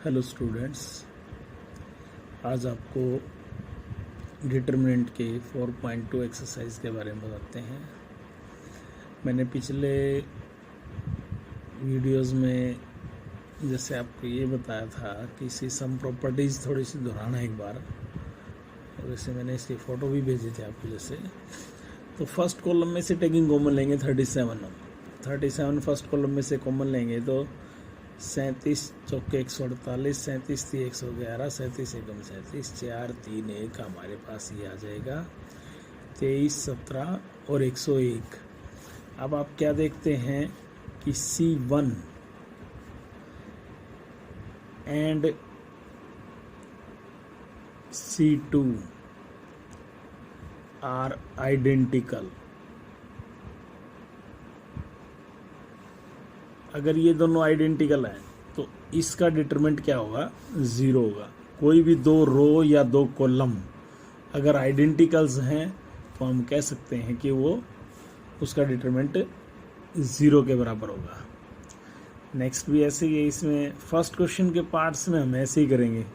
Hello students, आज आपको determinant के 4.2 एक्सरसाइज के बारे में बताते हैं। मैंने पिछले वीडियोस में जैसे आपको ये बताया था कि इसी सम प्रॉपर्टीज़ थोड़ी सी दोहराना एक बार, और वैसे मैंने इसकी फ़ोटो भी भेजी थी आपको। जैसे तो फर्स्ट कॉलम में से टेकिंग कॉमन लेंगे 37 फर्स्ट कॉलम में से कॉमन लेंगे तो 37 चौके 148, 37 3 111, 37 एकम 37, 4 3 1 हमारे पास ये आ जाएगा 23 17 और 101। अब आप क्या देखते हैं कि C1 and C2 are identical. अगर ये दोनों आइडेंटिकल हैं तो इसका डिटरमिनेंट क्या होगा? 0 होगा। कोई भी दो रो या दो कॉलम अगर आइडेंटिकल्स हैं तो हम कह सकते हैं कि वो उसका डिटरमिनेंट 0 के बराबर होगा। नेक्स्ट भी ऐसे ही है। इसमें फर्स्ट क्वेश्चन के पार्ट्स में हम ऐसे ही करेंगे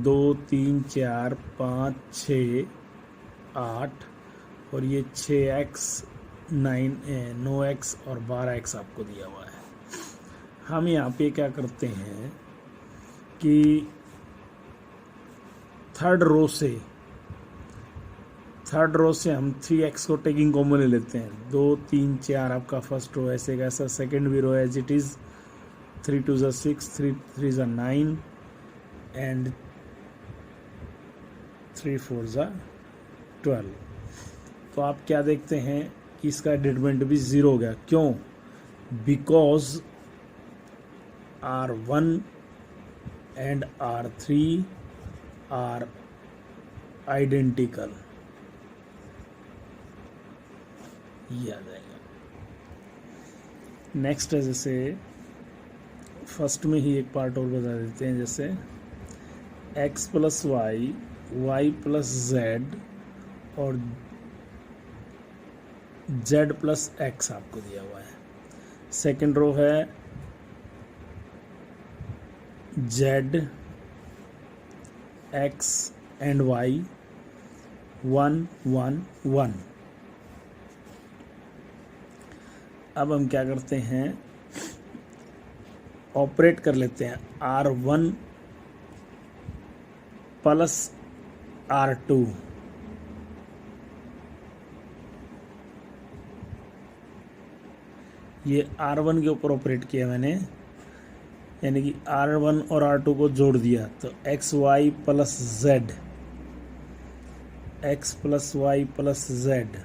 2 3 4 5 6 8 और ये 6x 9x और 12x आपको दिया हुआ है। हम यहाँ पे क्या करते हैं कि थर्ड रो से हम 3x को टेकिंग कॉमन ले लेते हैं। 2 3 4 आपका फर्स्ट रो ऐसे कैसा, सेकेंड भी रो एज इट इज़ 3 2 6, 3 3 9 एंड 3 4 12। तो आप क्या देखते हैं कि इसका डिटरमिनेंट भी 0 हो गया। क्यों? Because R1 and R3 are identical। ये आ जाएगा। नेक्स्ट है, जैसे फर्स्ट में ही एक पार्ट और बता देते हैं। जैसे x plus y, y plus z और z प्लस एक्स आपको दिया हुआ है। सेकेंड रो है z x एंड y 1 1 1। अब हम क्या करते हैं, ऑपरेट कर लेते हैं R1 प्लस R2। ये R1 के ऊपर ऑपरेट किया मैंने, यानी कि R1 और R2 को जोड़ दिया तो x y plus z, x plus y plus z,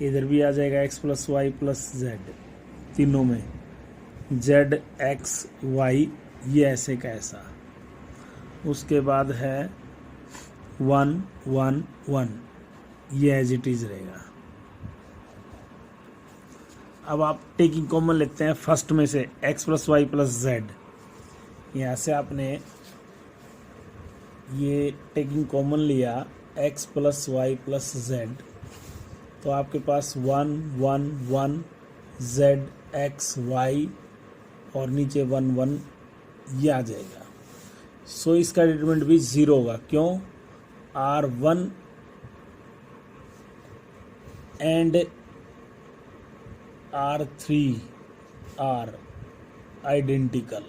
इधर भी आ जाएगा x plus y plus z, तीनों में जेड एक्स वाई, ये ऐसे का ऐसा। उसके बाद है 1 1 1, ये एज इट इज रहेगा। अब आप टेकिंग कॉमन लेते हैं फर्स्ट में से x plus y plus z. यहाँ से आपने ये टेकिंग कॉमन लिया x plus y plus z, तो आपके पास 1 1 1 जेड एक्स वाई और नीचे 1 1, ये आ जाएगा। सो इसका डिटरमिनेंट भी 0 होगा। क्यों? R1 and R3 are identical,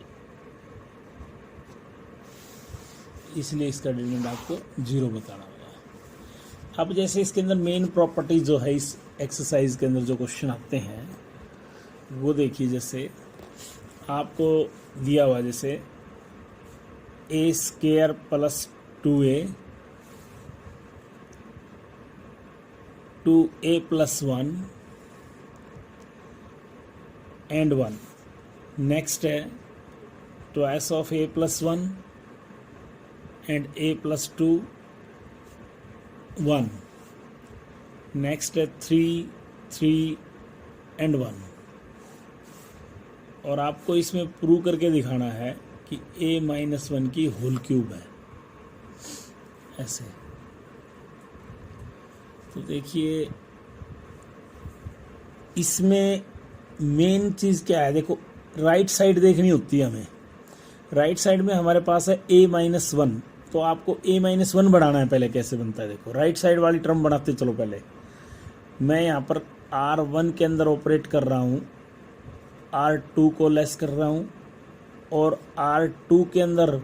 इसलिए इसका डिटरमिनेंट आपको 0 बताना होगा। अब जैसे इसके अंदर मेन प्रॉपर्टी जो है, इस एक्सरसाइज के अंदर जो क्वेश्चन आते हैं वो देखिए। जैसे आपको दिया हुआ, जैसे a square plus 2a 2a plus 1 and 1। Next है twice of a plus 1 and a plus 2 1। Next है 3 3 एंड 1। और आपको इसमें प्रूव करके दिखाना है कि a माइनस 1 की होल क्यूब है, ऐसे। तो देखिए इसमें मेन चीज़ क्या है, देखो राइट साइड देखनी होती है हमें। राइट साइड में हमारे पास है a-1, तो आपको a-1 बढ़ाना है। पहले कैसे बनता है देखो, राइट साइड वाली टर्म बनाते चलो। पहले मैं यहाँ पर r1 के अंदर ऑपरेट कर रहा हूँ, r2 को लेस कर रहा हूँ, और r2 के अंदर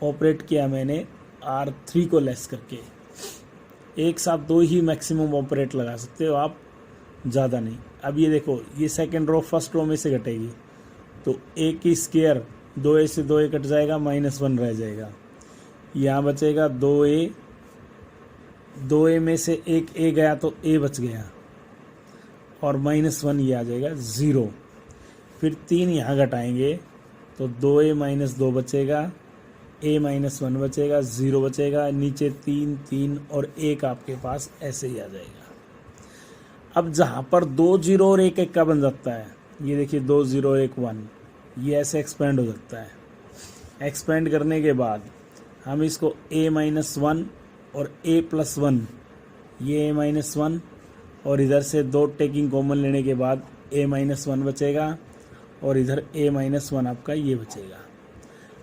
ऑपरेट किया मैंने r3 को लेस करके। एक साथ दो ही मैक्सिमम ऑपरेट लगा सकते हो आप, ज़्यादा नहीं। अब ये देखो, ये सेकंड रो फर्स्ट रो में से घटेगी, तो a की स्क्वायर 2a से 2a कट जाएगा, -1 रह जाएगा। यहाँ बचेगा 2a, 2a में से एक a गया तो a बच गया, और -1 ये आ जाएगा 0। फिर 3 यहाँ घटाएंगे तो 2a - 2 बचेगा, a-1 बचेगा, 0 बचेगा, नीचे 3 3 और 1 आपके पास ऐसे ही आ जाएगा। अब जहाँ पर 2 0 और 1 1 का बन जाता है, ये देखिए 2 0 1 1, ये ऐसे एक्सपेंड हो जाता है। एक्सपेंड करने के बाद हम इसको a-1 और a+1, ये a-1 और इधर से 2 टेकिंग कॉमन लेने के बाद a-1 बचेगा, और इधर a-1 आपका ये बचेगा।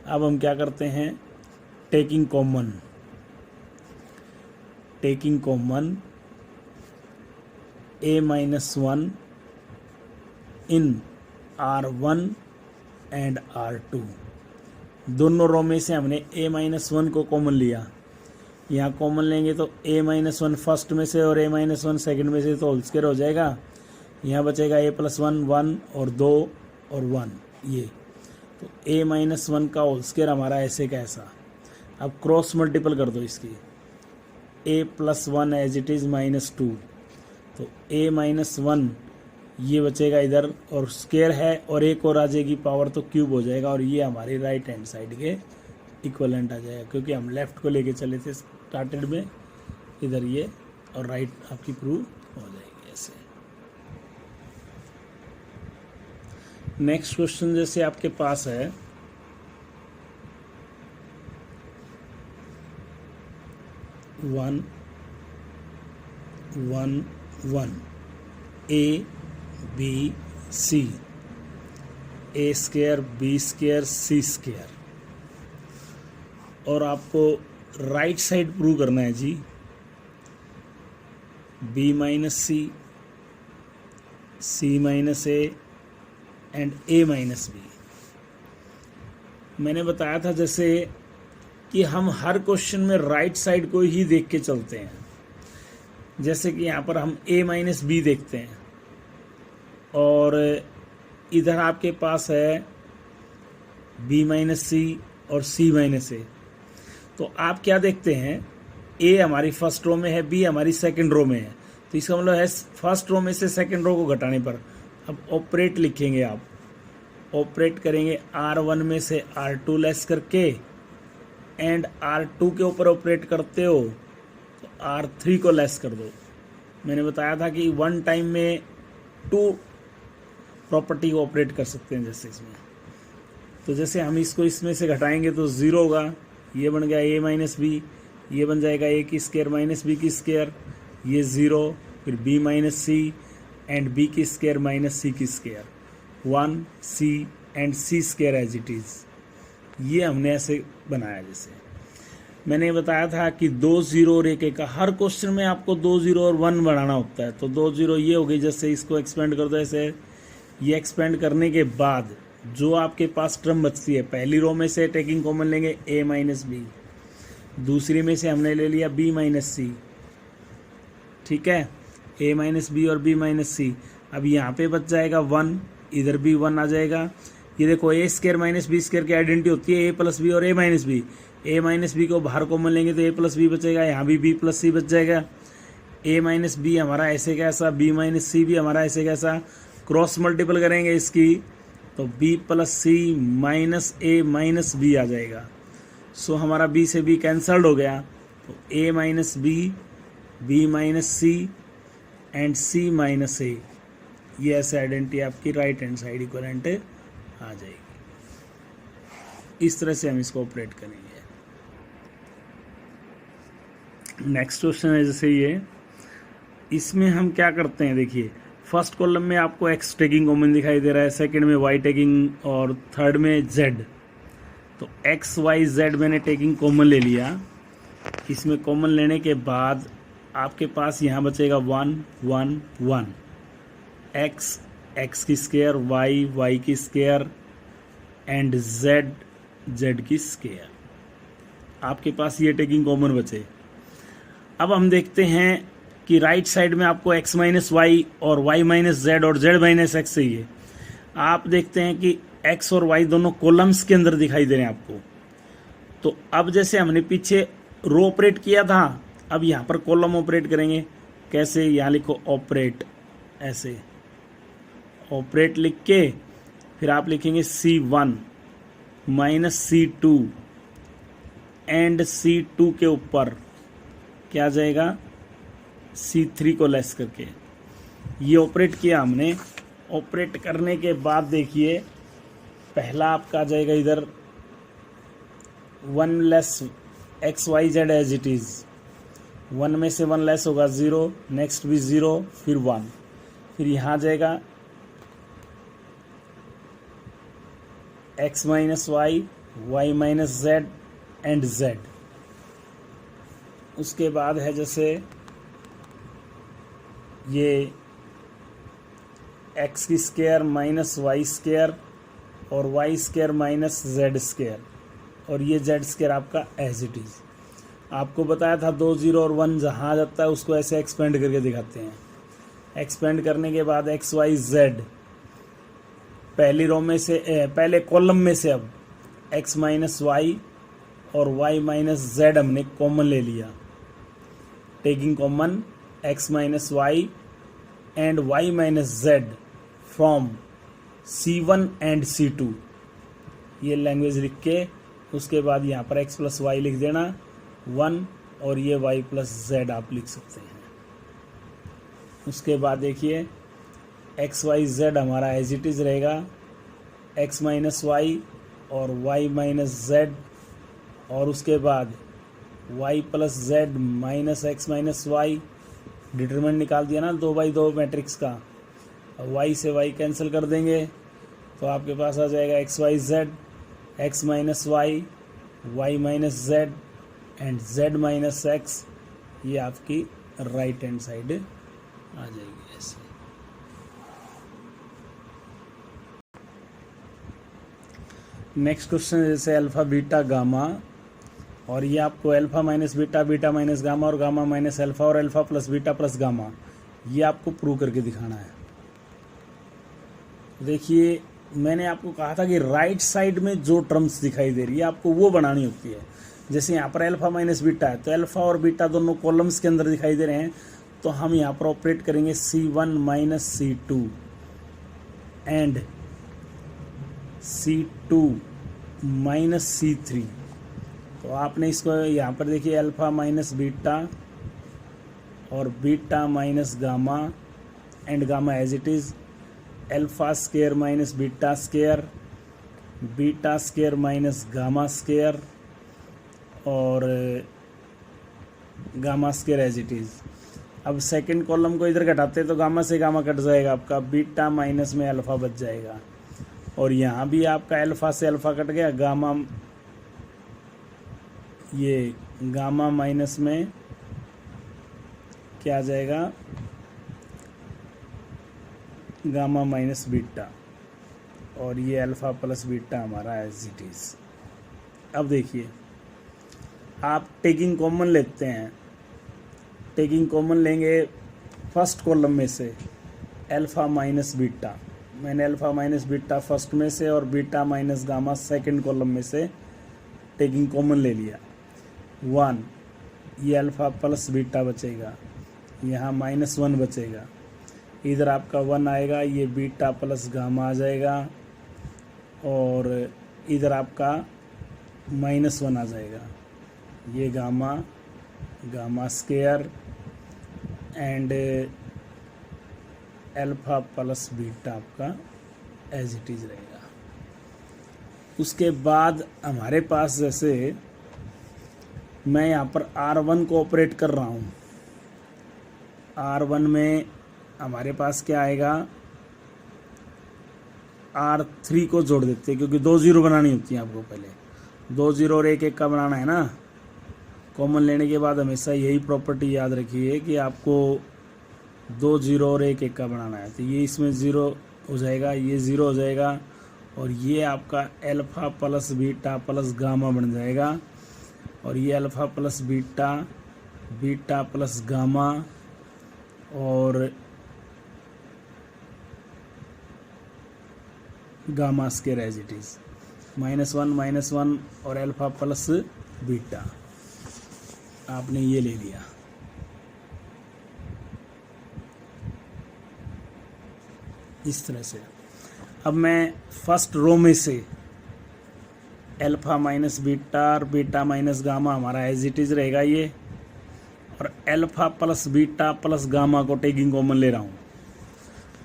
अब हम क्या करते हैं, taking common a-1 in r1 and r2। दोनों रो में से हमने a-1 को कॉमन लिया, यहाँ कॉमन लेंगे तो a-1 फर्स्ट में से और a-1 सेकंड में से, तो होल स्क्वायर हो जाएगा। यहाँ बचेगा a+1 1 और 2 और 1, ये तो a-1 का होल स्क्वायर हमारा ऐसे का ऐसा। अब क्रॉस मल्टीपल कर दो इसकी, a+1 एज इट इज़ -2, तो a-1 ये बचेगा इधर, और स्क्वायर है और एक और आ जाएगी पावर, तो क्यूब हो जाएगा, और ये हमारी राइट हैंड साइड के इक्वलेंट आ जाएगा, क्योंकि हम लेफ्ट को लेके चले थे स्टार्टेड में, इधर ये, और राइट आपकी प्रूव हो जाएगी ऐसे। नेक्स्ट क्वेश्चन जैसे आपके पास है, one one one a b c, a square b square c square, और आपको राइट साइड प्रूव करना है जी, b - c, c - a and a - b। मैंने बताया था जैसे कि हम हर क्वेश्चन में राइट साइड को ही देख के चलते हैं। जैसे कि यहाँ पर हम a - b देखते हैं, और इधर आपके पास है b - c और c - a, तो आप क्या देखते हैं, a हमारी फर्स्ट रो में है, b हमारी सेकंड रो में है, तो इसका मतलब है फर्स्ट रो में से सेकंड रो को घटाने पर। अब ऑपरेट लिखेंगे, आप ऑपरेट करेंगे r1 में से r2 लेस करके, एंड r2 के ऊपर ऑपरेट करते हो तो r3 को लेस कर दो। मैंने बताया था कि वन टाइम में 2 प्रॉपर्टी को ऑपरेट कर सकते हैं, जैसे इसमें। तो जैसे हम इसको इसमें से घटाएंगे तो 0 होगा, ये बन गया a - b, ये बन जाएगा a की स्क्वायर - b की स्क्वायर, ये 0, फिर b - c एंड b की स्क्वायर - c की square, 1 c and c square as it is. ये हमने ऐसे बनाया। जैसे मैंने बताया था कि 2 0 और 1 1 का हर क्वेश्चन में आपको 2 0 और 1 बढ़ाना होता है, तो 2 0 ये हो गई। जैसे इसको एक्सपेंड कर दो ऐसे, ये एक्सपेंड करने के बाद जो आपके पास टर्म बचती है, पहली रो में से टेकिंग कॉमन लेंगे a - b, दूसरी में से हमने ले लिया b - c, ठीक है, a - b और b - c। अब यहाँ पे बच जाएगा 1, इधर भी 1 आ जाएगा। ये देखो a स्क्वायर - b स्क्वायर की आइडेंटिटी होती है a + b और a - b। a - b को बाहर कॉमन लेंगे तो a + b बचेगा, यहाँ भी b + c बच जाएगा। a - b हमारा ऐसे कैसा, b - c भी हमारा ऐसे कैसा, क्रॉस मल्टीपल करेंगे इसकी तो b + c - a - b आ जाएगा। सो हमारा b से b कैंसल्ड हो गया, तो a - b, b - c and c - a, ये ऐसे आइडेंटिटी आपकी राइट हैंड साइड इक्वलेंट आ जाएगी। इस तरह से हम इसको ऑपरेट करेंगे। नेक्स्ट क्वेश्चन है जैसे ये, इसमें हम क्या करते हैं, देखिए फर्स्ट कॉलम में आपको x टेकिंग कॉमन दिखाई दे रहा है, सेकंड में y टेकिंग और थर्ड में z। तो एक्स वाई जेड मैंने टेकिंग कॉमन ले लिया। इसमें कॉमन लेने के बाद आपके पास यहाँ बचेगा 1 1 1, एक्स एक्स की स्क्वायर, वाई वाई की स्क्वायर एंड जेड जेड की स्क्वायर। आपके पास ये टेकिंग कॉमन बचे। अब हम देखते हैं कि राइट साइड में आपको x माइनस वाई और y माइनस जेड और z माइनस एक्स चाहिए। आप देखते हैं कि x और y दोनों कॉलम्स के अंदर दिखाई दे रहे हैं आपको। तो अब जैसे हमने पीछे रो ऑपरेट किया था, अब यहाँ पर कॉलम ऑपरेट करेंगे। कैसे? यहाँ लिखो ऑपरेट, ऐसे ऑपरेट लिख के फिर आप लिखेंगे C1 minus C2 and C2 के ऊपर क्या आ जाएगा? C3 को लेस करके। ये ऑपरेट किया हमने। ऑपरेट करने के बाद देखिए पहला आपका आ जाएगा इधर 1 less x y z as it is. 1 में से 1 लेस होगा 0, नेक्स्ट भी 0, फिर 1, फिर यहाँ आ जाएगा x minus y, y minus z and z। उसके बाद है जैसे ये x की स्क्वायर माइनस वाई स्क्वायर और y square minus z square, और ये जेड स्क्वायर आपका एज इट इज़। आपको बताया था 2 0 और 1 जहाँ आ जाता है उसको ऐसे एक्सपेंड करके दिखाते हैं। एक्सपेंड करने के बाद एक्स वाई जेड पहली रो में से पहले कॉलम में से अब x माइनस वाई और y माइनस जेड हमने कॉमन ले लिया। Taking common x minus y and y minus z from C1 and C2, ये लैंग्वेज लिख के उसके बाद यहाँ पर x प्लस वाई लिख देना 1, और ये y प्लस जेड आप लिख सकते हैं। उसके बाद देखिए एक्स वाई जेड हमारा एज इट इज़ रहेगा, x माइनस वाई और y माइनस जेड, और उसके बाद y plus z minus x minus y. Determinant निकाल दिया ना 2/2 मैट्रिक्स का। y से y कैंसिल कर देंगे तो आपके पास आ जाएगा x y z, x minus y, y minus z and z minus x. ये आपकी राइट हैंड साइड आ जाएगी ऐसे। नेक्स्ट क्वेश्चन जैसे अल्फा बीटा गामा, और ये आपको alpha minus beta, beta minus gamma और गामा माइनस अल्फा और alpha plus beta plus gamma, ये आपको प्रूव करके दिखाना है। देखिए मैंने आपको कहा था कि राइट साइड में जो टर्म्स दिखाई दे रही है आपको वो बनानी होती है। जैसे यहाँ पर अल्फा माइनस बीटा है तो अल्फा और बीटा दोनों कॉलम्स के अंदर दिखाई दे रहे हैं, तो हम यहाँ पर ऑपरेट करेंगे C1 minus C2 and C2 minus C3। तो आपने इसको यहाँ पर देखिए अल्फा माइनस बीटा और beta minus gamma and gamma as it is, alpha square minus beta square, beta square minus gamma square और gamma square as it is. अब second column को इधर घटाते तो गामा से गामा कट जाएगा, आपका बीटा माइनस में अल्फा बच जाएगा, और यहाँ भी आपका अल्फा से अल्फा कट गया, गामा, ये गामा माइनस में क्या आ जाएगा? गामा माइनस बीटा, और ये अल्फा प्लस बीटा हमारा एज इट इज़। अब देखिए आप टेकिंग कॉमन लेते हैं, टेकिंग कॉमन लेंगे फर्स्ट कॉलम में से अल्फा माइनस बीटा। मैंने अल्फा माइनस बीटा फर्स्ट में से और beta minus gamma second column में से टेकिंग कॉमन ले लिया। 1, ये अल्फा प्लस बीटा बचेगा, यहाँ -1 बचेगा, इधर आपका 1 आएगा, ये बीटा प्लस गामा आ जाएगा, और इधर आपका -1 आ जाएगा, ये gamma, gamma square and alpha plus beta आपका एज इट इज़ रहेगा। उसके बाद हमारे पास जैसे मैं यहाँ पर R1 को ऑपरेट कर रहा हूँ, R1 में हमारे पास क्या आएगा? R3 को जोड़ देते हैं क्योंकि 2 0 बनानी होती है आपको पहले। 2 0 और 1 1 का बनाना है ना। कॉमन लेने के बाद हमेशा यही प्रॉपर्टी याद रखिए कि आपको 2 0 और 1 1 का बनाना है। तो ये इसमें 0 हो जाएगा, ये 0 हो जाएगा और ये आपका alpha plus beta plus gamma बन जाएगा। और ये alpha plus beta, beta plus gamma और gamma square as it is -1 और अल्फ़ा प्लस बीटा आपने ये ले लिया। इस तरह से अब मैं फर्स्ट रो में से अल्फ़ा माइनस बीटा और बीटा माइनस गामा हमारा एज इट इज़ रहेगा ये, और alpha plus beta plus gamma को टेकिंग कॉमन ले रहा हूँ।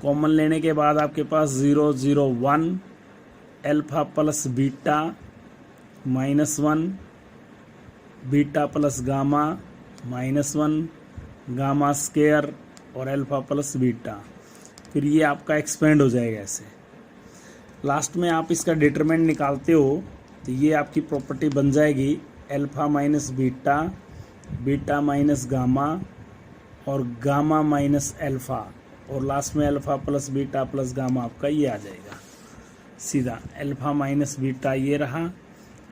कॉमन लेने के बाद आपके पास 0 0 1 alpha plus beta -1 beta plus gamma -1 gamma square और अल्फ़ा प्लस बीटा। फिर ये आपका एक्सपेंड हो जाएगा ऐसे। लास्ट में आप इसका डिटरमिनेंट निकालते हो तो ये आपकी प्रॉपर्टी बन जाएगी alpha minus beta, beta minus gamma और गामा माइनस अल्फ़ा, और लास्ट में alpha plus beta plus gamma आपका ये आ जाएगा सीधा। अल्फ़ा माइनस बीटा ये रहा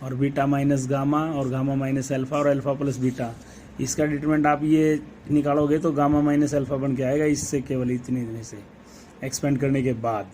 और बीटा माइनस गामा और गामा माइनस अल्फ़ा और अल्फ़ा प्लस बीटा। इसका डिटरमिनेंट आप ये निकालोगे तो गामा माइनस अल्फ़ा बन के आएगा, इससे केवल इतने से एक्सपेंड करने के बाद।